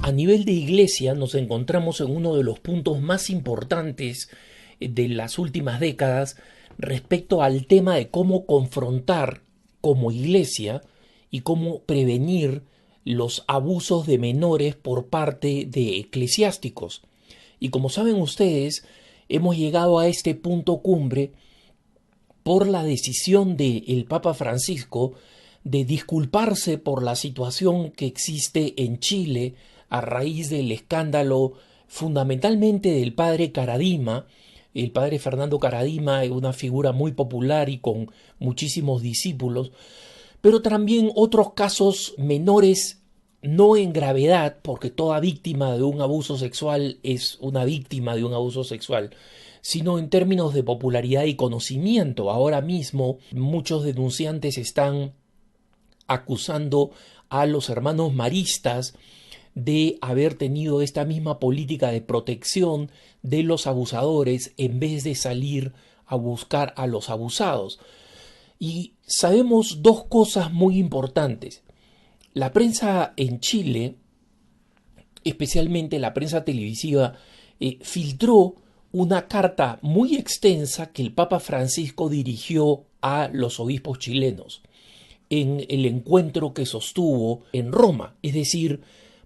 A nivel de iglesia nos encontramos en uno de los puntos más importantes de las últimas décadas respecto al tema de cómo confrontar como iglesia y cómo prevenir los abusos de menores por parte de eclesiásticos. Y como saben ustedes, hemos llegado a este punto cumbre por la decisión del Papa Francisco de disculparse por la situación que existe en Chile a raíz del escándalo fundamentalmente del padre Caradima. El padre Fernando Caradima es una figura muy popular y con muchísimos discípulos, pero también otros casos menores, no en gravedad, porque toda víctima de un abuso sexual es una víctima de un abuso sexual, sino en términos de popularidad y conocimiento. Ahora mismo muchos denunciantes están acusando a los hermanos maristas de haber tenido esta misma política de protección de los abusadores en vez de salir a buscar a los abusados. Y sabemos dos cosas muy importantes. La prensa en Chile, especialmente la prensa televisiva, filtró una carta muy extensa que el Papa Francisco dirigió a los obispos chilenos en el encuentro que sostuvo en Roma. Es decir,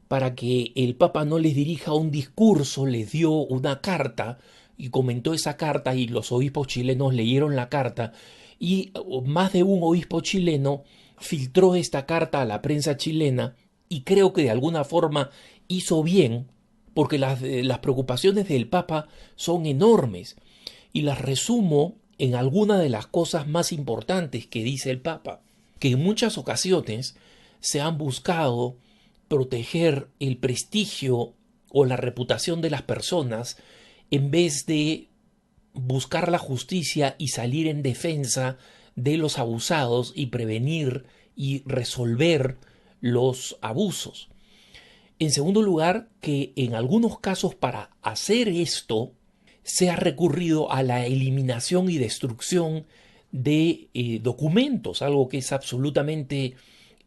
para que el Papa no les dirija un discurso, les dio una carta y comentó esa carta y los obispos chilenos leyeron la carta y más de un obispo chileno filtró esta carta a la prensa chilena y creo que de alguna forma hizo bien porque las preocupaciones del Papa son enormes y las resumo en alguna de las cosas más importantes que dice el Papa, que en muchas ocasiones se han buscado proteger el prestigio o la reputación de las personas en vez de buscar la justicia y salir en defensa de los abusados y prevenir y resolver los abusos. En segundo lugar, que en algunos casos para hacer esto se ha recurrido a la eliminación y destrucción de documentos, algo que es absolutamente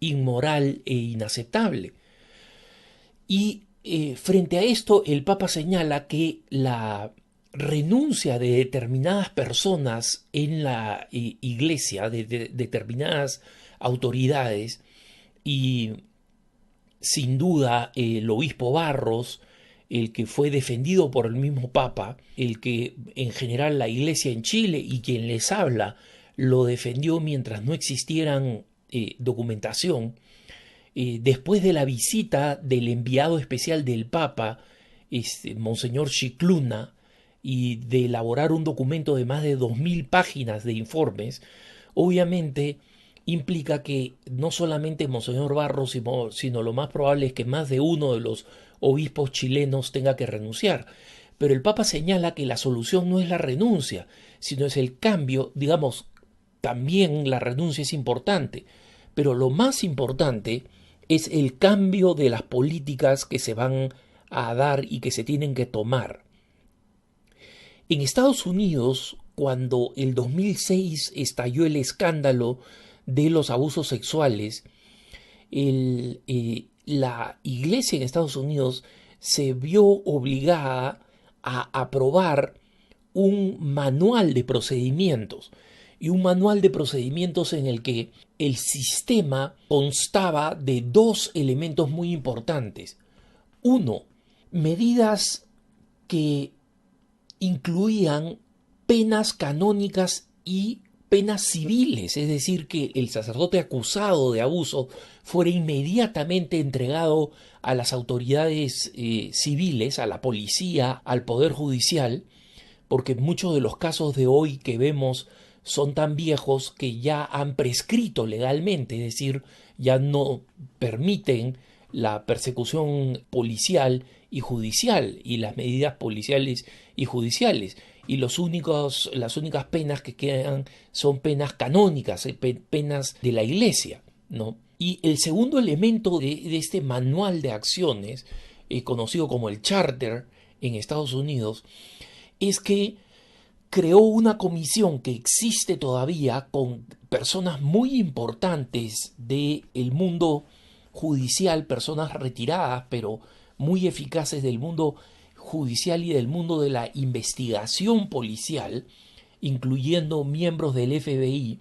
inmoral e inaceptable. Y frente a esto, el Papa señala que la renuncia de determinadas personas en la iglesia, de determinadas autoridades, y sin duda el obispo Barros, el que fue defendido por el mismo Papa, el que en general la iglesia en Chile y quien les habla lo defendió mientras no existieran documentación, después de la visita del enviado especial del Papa, Monseñor Scicluna, y de elaborar un documento de más de 2000 páginas de informes, obviamente implica que no solamente Monseñor Barros, sino lo más probable es que más de uno de los obispos chilenos tenga que renunciar. Pero el Papa señala que la solución no es la renuncia, sino es el cambio. Digamos, también la renuncia es importante, pero lo más importante es el cambio de las políticas que se van a dar y que se tienen que tomar. En Estados Unidos, cuando el 2006 estalló el escándalo de los abusos sexuales, la iglesia en Estados Unidos se vio obligada a aprobar un manual de procedimientos, y un manual de procedimientos en el que el sistema constaba de dos elementos muy importantes. Uno, medidas que incluían penas canónicas y penas civiles, es decir, que el sacerdote acusado de abuso fuera inmediatamente entregado a las autoridades civiles, a la policía, al poder judicial, porque muchos de los casos de hoy que vemos son tan viejos que ya han prescrito legalmente, es decir, ya no permiten la persecución policial y judicial y las medidas policiales y judiciales. Y las únicas penas que quedan son penas canónicas, penas de la iglesia, ¿no? Y el segundo elemento de este manual de acciones, conocido como el Charter en Estados Unidos, es que creó una comisión que existe todavía con personas muy importantes del mundo judicial, personas retiradas, pero muy eficaces del mundo judicial y del mundo de la investigación policial, incluyendo miembros del FBI,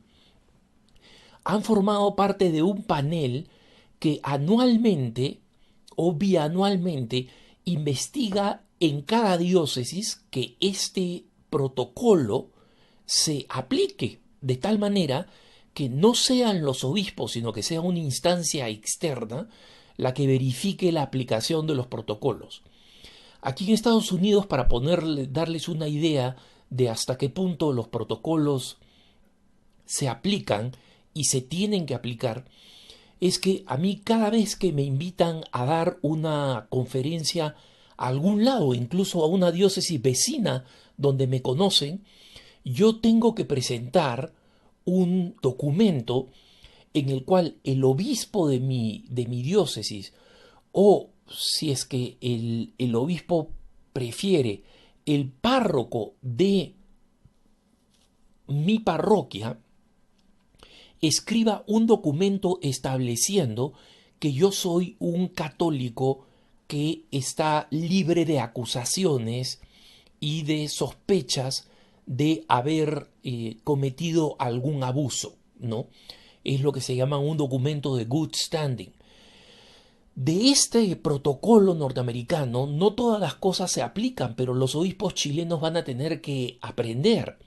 han formado parte de un panel que anualmente o bianualmente investiga en cada diócesis que este protocolo se aplique de tal manera que no sean los obispos, sino que sea una instancia externa la que verifique la aplicación de los protocolos. Aquí en Estados Unidos, para darles una idea de hasta qué punto los protocolos se aplican y se tienen que aplicar, es que a mí cada vez que me invitan a dar una conferencia a algún lado, incluso a una diócesis vecina donde me conocen, yo tengo que presentar un documento en el cual el obispo de mi diócesis, o si es que el obispo prefiere, el párroco de mi parroquia, escriba un documento estableciendo que yo soy un católico que está libre de acusaciones y de sospechas de haber cometido algún abuso, ¿no? Es lo que se llama un documento de good standing. De este protocolo norteamericano no todas las cosas se aplican, pero los obispos chilenos van a tener que aprender.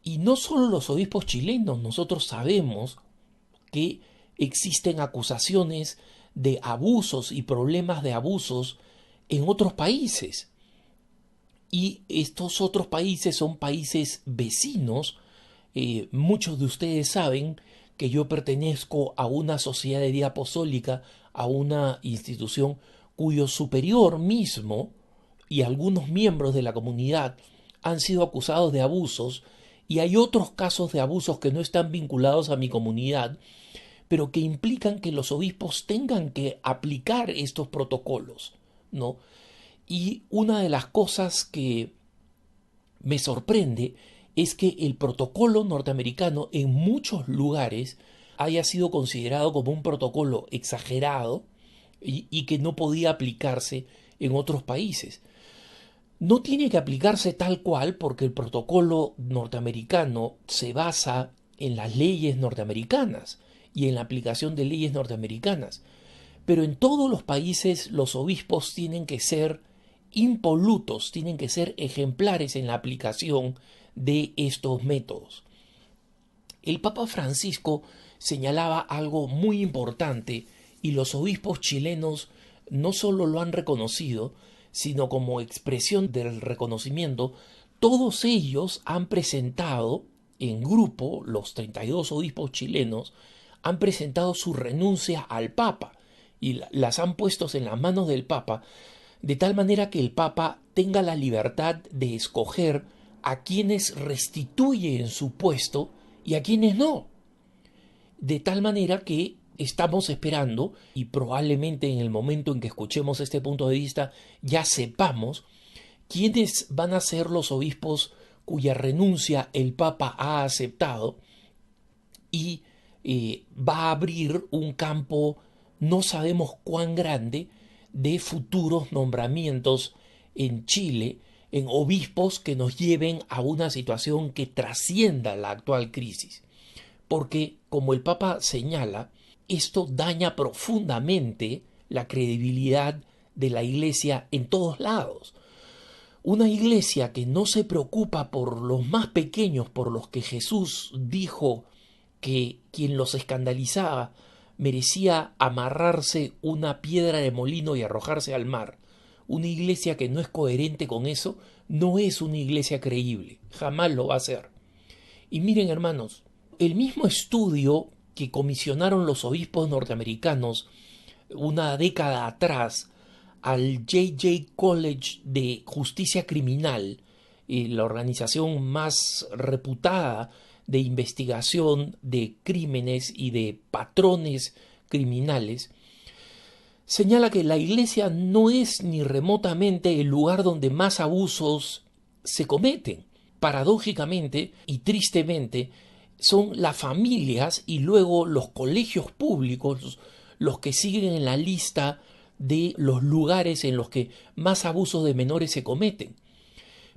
Y no solo los obispos chilenos, nosotros sabemos que existen acusaciones de abusos y problemas de abusos en otros países. Y estos otros países son países vecinos. Muchos de ustedes saben que yo pertenezco a una sociedad de vida apostólica, a una institución cuyo superior mismo y algunos miembros de la comunidad han sido acusados de abusos, y hay otros casos de abusos que no están vinculados a mi comunidad, pero que implican que los obispos tengan que aplicar estos protocolos, ¿no? Y una de las cosas que me sorprende es que el protocolo norteamericano en muchos lugares haya sido considerado como un protocolo exagerado y que no podía aplicarse en otros países. No tiene que aplicarse tal cual porque el protocolo norteamericano se basa en las leyes norteamericanas y en la aplicación de leyes norteamericanas. Pero en todos los países los obispos tienen que ser impolutos, tienen que ser ejemplares en la aplicación de estos métodos. El Papa Francisco señalaba algo muy importante y los obispos chilenos no solo lo han reconocido, sino como expresión del reconocimiento, todos ellos han presentado en grupo, los 32 obispos chilenos, han presentado su renuncia al Papa y las han puesto en las manos del Papa, de tal manera que el Papa tenga la libertad de escoger a quienes restituye en su puesto y a quienes no. De tal manera que estamos esperando, y probablemente en el momento en que escuchemos este punto de vista ya sepamos quiénes van a ser los obispos cuya renuncia el Papa ha aceptado, y va a abrir un campo no sabemos cuán grande de futuros nombramientos en Chile, en obispos que nos lleven a una situación que trascienda la actual crisis. Porque, como el Papa señala, esto daña profundamente la credibilidad de la Iglesia en todos lados. Una Iglesia que no se preocupa por los más pequeños, por los que Jesús dijo que quien los escandalizaba merecía amarrarse una piedra de molino y arrojarse al mar. Una Iglesia que no es coherente con eso no es una Iglesia creíble, jamás lo va a ser. Y miren, hermanos, el mismo estudio que comisionaron los obispos norteamericanos una década atrás al J.J. College de Justicia Criminal, la organización más reputada de investigación de crímenes y de patrones criminales, señala que la Iglesia no es ni remotamente el lugar donde más abusos se cometen. Paradójicamente y tristemente, son las familias y luego los colegios públicos los que siguen en la lista de los lugares en los que más abusos de menores se cometen.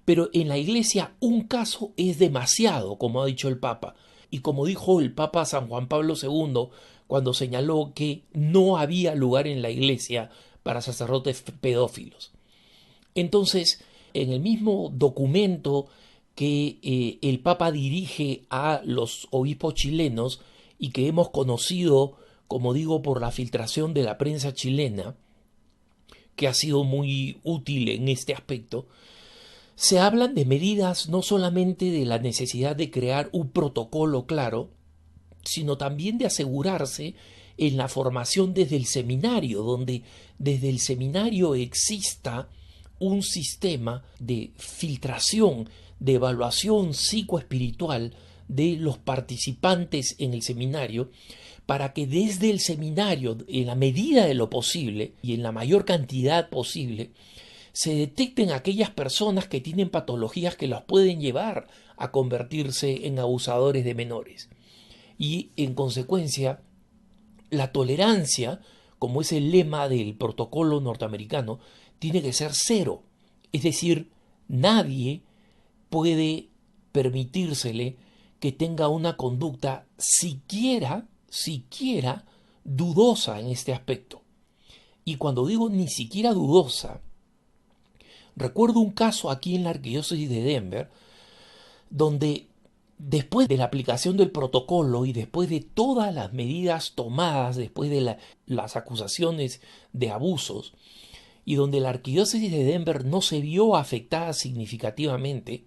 Pero en la Iglesia un caso es demasiado, como ha dicho el Papa, y como dijo el Papa San Juan Pablo II cuando señaló que no había lugar en la Iglesia para sacerdotes pedófilos. Entonces, en el mismo documento que el Papa dirige a los obispos chilenos y que hemos conocido, como digo, por la filtración de la prensa chilena, que ha sido muy útil en este aspecto, se hablan de medidas no solamente de la necesidad de crear un protocolo claro, sino también de asegurarse en la formación desde el seminario, donde desde el seminario exista un sistema de filtración, de evaluación psicoespiritual de los participantes en el seminario, para que desde el seminario, en la medida de lo posible y en la mayor cantidad posible, se detecten aquellas personas que tienen patologías que las pueden llevar a convertirse en abusadores de menores. Y en consecuencia, la tolerancia, como es el lema del protocolo norteamericano, tiene que ser cero. Es decir, nadie puede permitírsele que tenga una conducta siquiera dudosa en este aspecto. Y cuando digo ni siquiera dudosa, recuerdo un caso aquí en la arquidiócesis de Denver, donde después de la aplicación del protocolo y después de todas las medidas tomadas, después de las acusaciones de abusos, y donde la arquidiócesis de Denver no se vio afectada significativamente,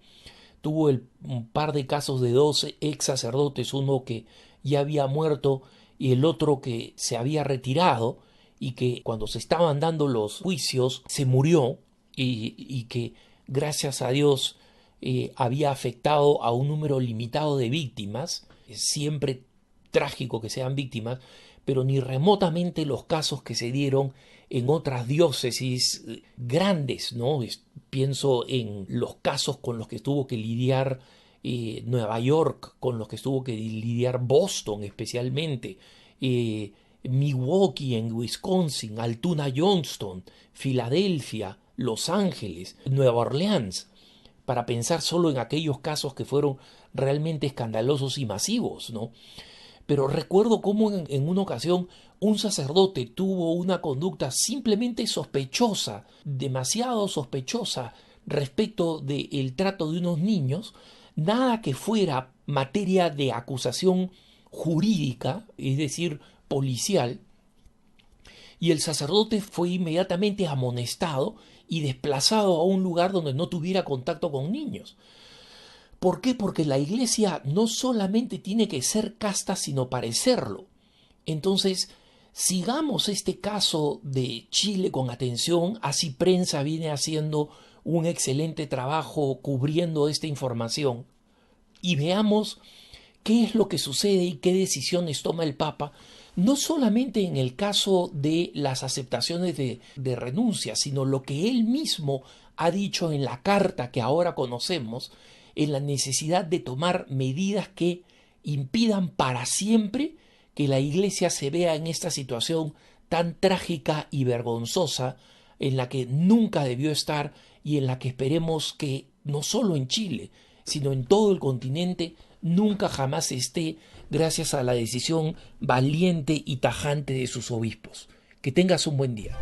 tuvo un par de casos de 2 ex sacerdotes, uno que ya había muerto y el otro que se había retirado, y que cuando se estaban dando los juicios se murió, y que gracias a Dios había afectado a un número limitado de víctimas. Es siempre trágico que sean víctimas, pero ni remotamente los casos que se dieron en otras diócesis grandes, ¿no? Pienso en los casos con los que tuvo que lidiar Nueva York, con los que tuvo que lidiar Boston especialmente, Milwaukee en Wisconsin, Altoona, Johnston, Filadelfia, Los Ángeles, Nueva Orleans, para pensar solo en aquellos casos que fueron realmente escandalosos y masivos, ¿no? Pero recuerdo cómo en una ocasión un sacerdote tuvo una conducta simplemente sospechosa, demasiado sospechosa respecto del trato de unos niños, nada que fuera materia de acusación jurídica, es decir, policial, y el sacerdote fue inmediatamente amonestado y desplazado a un lugar donde no tuviera contacto con niños. ¿Por qué? Porque la Iglesia no solamente tiene que ser casta, sino parecerlo. Entonces, sigamos este caso de Chile con atención, así prensa viene haciendo un excelente trabajo cubriendo esta información, y veamos qué es lo que sucede y qué decisiones toma el Papa, no solamente en el caso de las aceptaciones de renuncia, sino lo que él mismo ha dicho en la carta que ahora conocemos, en la necesidad de tomar medidas que impidan para siempre que la Iglesia se vea en esta situación tan trágica y vergonzosa en la que nunca debió estar, y en la que esperemos que no solo en Chile, sino en todo el continente nunca jamás esté, gracias a la decisión valiente y tajante de sus obispos. Que tengas un buen día.